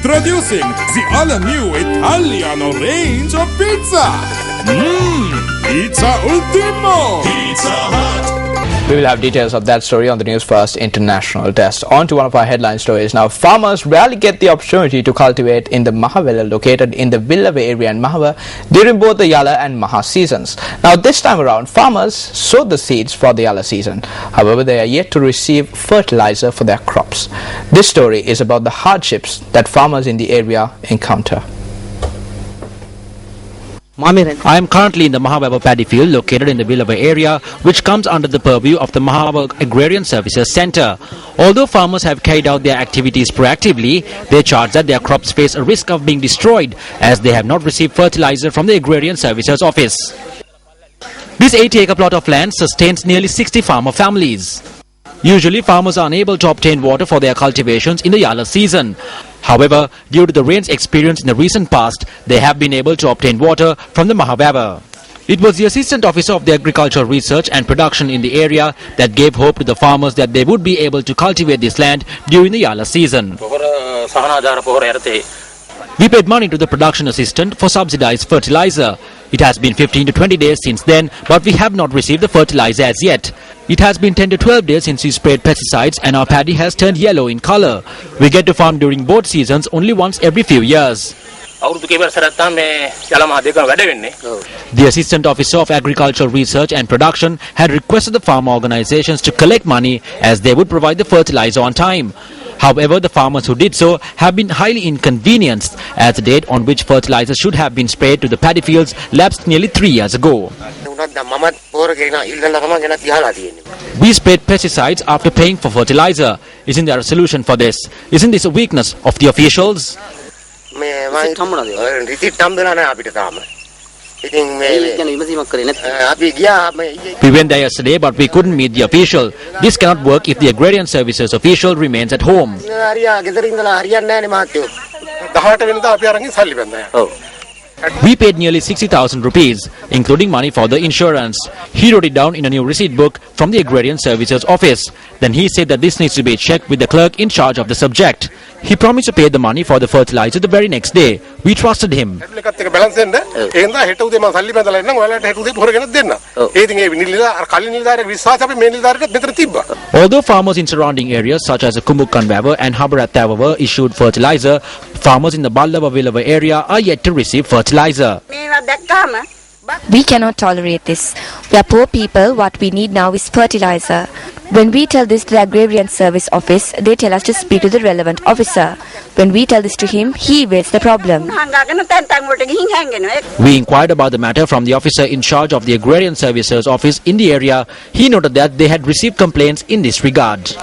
Introducing the all-new Italiano range of pizza. Pizza Ultimo. Pizza Hut. We will have details of that story on the News First International Desk. On to one of our headline stories now. Farmers rarely get the opportunity to cultivate in the Mahawela located in the Villaway area in Mahawela during both the Yala and Maha seasons. Now this time around, farmers sowed the seeds for the Yala season. However, they are yet to receive fertilizer for their crops. This story is about the hardships that farmers in the area encounter. I am currently in the Mahawela paddy field located in the Villaway area, which comes under the purview of the Mahawela Agrarian Services Centre. Although farmers have carried out their activities proactively, they charge that their crops face a risk of being destroyed as they have not received fertilizer from the Agrarian Services Office. This 80-acre plot of land sustains nearly 60 farmer families. Usually, farmers are unable to obtain water for their cultivations in the Yala season. However, due to the rains experienced in the recent past, they have been able to obtain water from the Mahawela. It was the Assistant Officer of the Agricultural Research and Production in the area that gave hope to the farmers that they would be able to cultivate this land during the Yala season. We paid money to the production assistant for subsidized fertilizer. It has been 15 to 20 days since then, but we have not received the fertilizer as yet. It has been 10 to 12 days since we sprayed pesticides and our paddy has turned yellow in color. We get to farm during both seasons only once every few years. The Assistant Officer of Agricultural Research and Production had requested the farmer organizations to collect money as they would provide the fertilizer on time. However, the farmers who did so have been highly inconvenienced as the date on which fertilizer should have been sprayed to the paddy fields lapsed nearly 3 years ago. We sprayed pesticides after paying for fertilizer. Isn't there a solution for this? Isn't this a weakness of the officials? We went there yesterday, but we couldn't meet the official. This cannot work if the Agrarian Services official remains at home. We paid nearly 60,000 rupees, including money for the insurance. He wrote it down in a new receipt book from the Agrarian Services Office. Then he said that this needs to be checked with the clerk in charge of the subject. He promised to pay the money for the fertilizer the very next day. We trusted him. Although farmers in surrounding areas such as Kumbukanwawa and Habarathawawa issued fertilizer, farmers in the Villaway area are yet to receive fertilizer. We cannot tolerate this. We are poor people. What we need now is fertilizer. When we tell this to the Agrarian Service Office, they tell us to speak to the relevant officer. When we tell this to him, he evades the problem. We inquired about the matter from the officer in charge of the Agrarian Services Office in the area. He noted that they had received complaints in this regard.